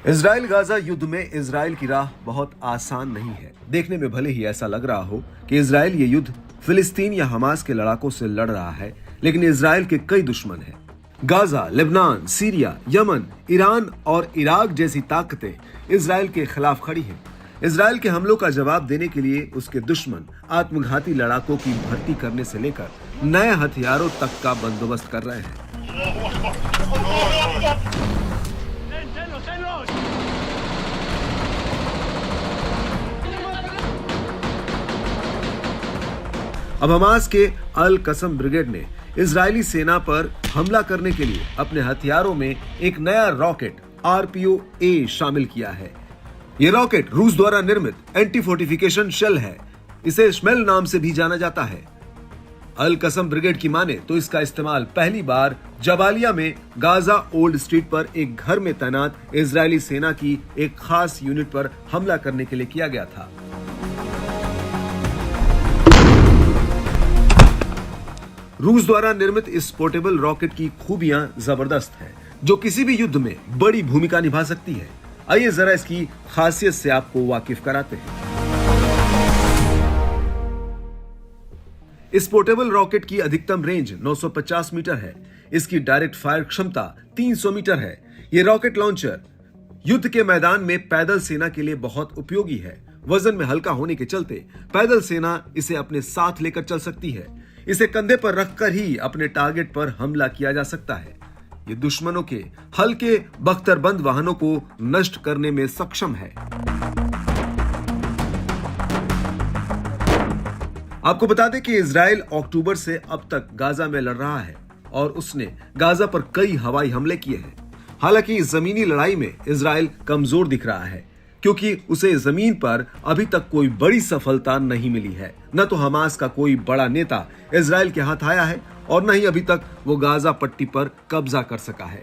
Israel Gaza युद्ध में Israel की राह बहुत आसान नहीं है। देखने में भले ही ऐसा लग रहा हो कि इजराइल ये युद्ध फिलिस्तीन या हमास के लड़ाकों से लड़ रहा है, लेकिन इजराइल के कई दुश्मन हैं। Gaza, Lebanon, Syria, Yemen, Iran और इराक जैसी ताकतें इजराइल के खिलाफ खड़ी हैं। इजराइल के हमलों का जवाब देने के लिए उसके दुश्मन आत्मघाती लड़ाकों की भर्ती करने से लेकर नए हथियारों तक का बंदोबस्त कर रहे हैं। अब हमास के अल कसम ब्रिगेड ने इजरायली सेना पर हमला करने के लिए अपने हथियारों में एक नया रॉकेट RPO-A शामिल किया है। यह रॉकेट रूस द्वारा निर्मित एंटी फोर्टिफिकेशन शेल है। इसे श्मेल नाम से भी जाना जाता है। अल कसम ब्रिगेड की माने तो इसका इस्तेमाल पहली बार जबालिया में गाजा ओल्ड स्ट्रीट पर एक घर में तैनात इजरायली सेना की एक खास यूनिट पर हमला करने के लिए किया गया था। रूस द्वारा निर्मित इस पोर्टेबल रॉकेट की खूबियां जबरदस्त हैं, जो किसी भी युद्ध में बड़ी भूमिका निभा सकती है। आइए जरा इसकी खासियत से आपको वाकिफ कराते हैं। इस पोर्टेबल रॉकेट की अधिकतम रेंज 950 मीटर है। इसकी डायरेक्ट फायर क्षमता 300 मीटर है। यह रॉकेट लॉन्चर युद्ध के मैदान में पैदल सेना के लिए बहुत उपयोगी है। वजन में हल्का होने के चलते पैदल सेना इसे अपने साथ लेकर चल सकती है। इसे कंधे पर रखकर ही अपने टारगेट पर हमला किया जा सकता है। ये दुश्मनों के हल्के बख्तरबंद वाहनों को नष्ट करने में सक्षम है। आपको बता दें कि इजराइल अक्टूबर से अब तक गाजा में लड़ रहा है और उसने गाजा पर कई हवाई हमले किए हैं। हालांकि इस जमीनी लड़ाई में इजराइल कमजोर दिख रहा है, क्योंकि उसे जमीन पर अभी तक कोई बड़ी सफलता नहीं मिली है। न तो हमास का कोई बड़ा नेता इजराइल के हाथ आया है और न ही अभी तक वो गाजा पट्टी पर कब्जा कर सका है।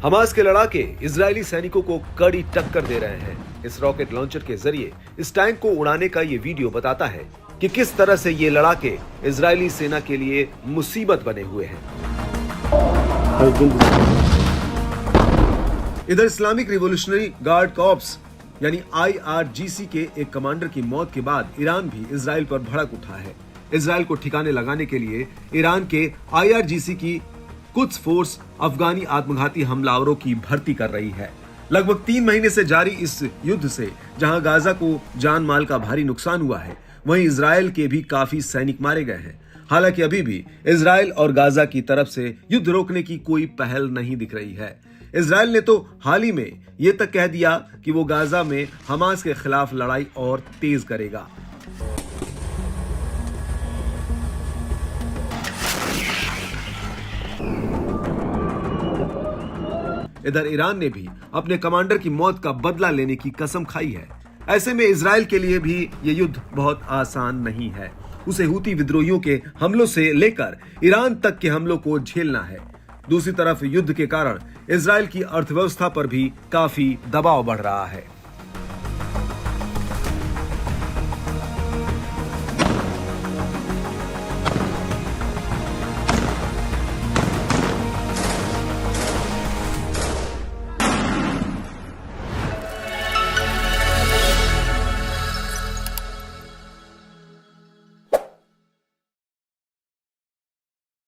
हमास के लड़ाके इजरायली सैनिकों को कड़ी टक्कर दे रहे हैं। इस रॉकेट लॉन्चर के जरिए इस टैंक को उड़ाने का ये वीडियो बताता है कि किस तरह से ये लड़ाके इजरायली सेना के लिए मुसीबत बने हुए हैं। इधर इस्लामिक रिवॉल्यूशनरी गार्ड कॉर्प्स यानी IRGC के एक कमांडर की मौत के बाद ईरान भी इजराइल पर भड़क उठा है। इजराइल को ठिकाने लगाने के लिए ईरान के IRGC की कुद्स फोर्स अफगानी आत्मघाती हमलावरों की भर्ती कर रही है। लगभग 3 महीने से जारी इस युद्ध से जहां गाजा को जान माल का भारी नुकसान हुआ है, वहीं इजराइल के भी काफी सैनिक मारे गए हैं। हालांकि अभी भी इजराइल और गाजा की तरफ से युद्ध रोकने की कोई पहल नहीं दिख रही है। इजराइल ने तो हाल ही में यह तक कह दिया कि वो गाजा में हमास के खिलाफ लड़ाई और तेज करेगा। इधर ईरान ने भी अपने कमांडर की मौत का बदला लेने की कसम खाई है। ऐसे में इजराइल के लिए भी ये युद्ध बहुत आसान नहीं है। उसे हूती विद्रोहियों के हमलों से लेकर ईरान तक के हमलों को झेलना है। दूसरी तरफ युद्ध के कारण इजराइल की अर्थव्यवस्था पर भी काफी दबाव बढ़ रहा है।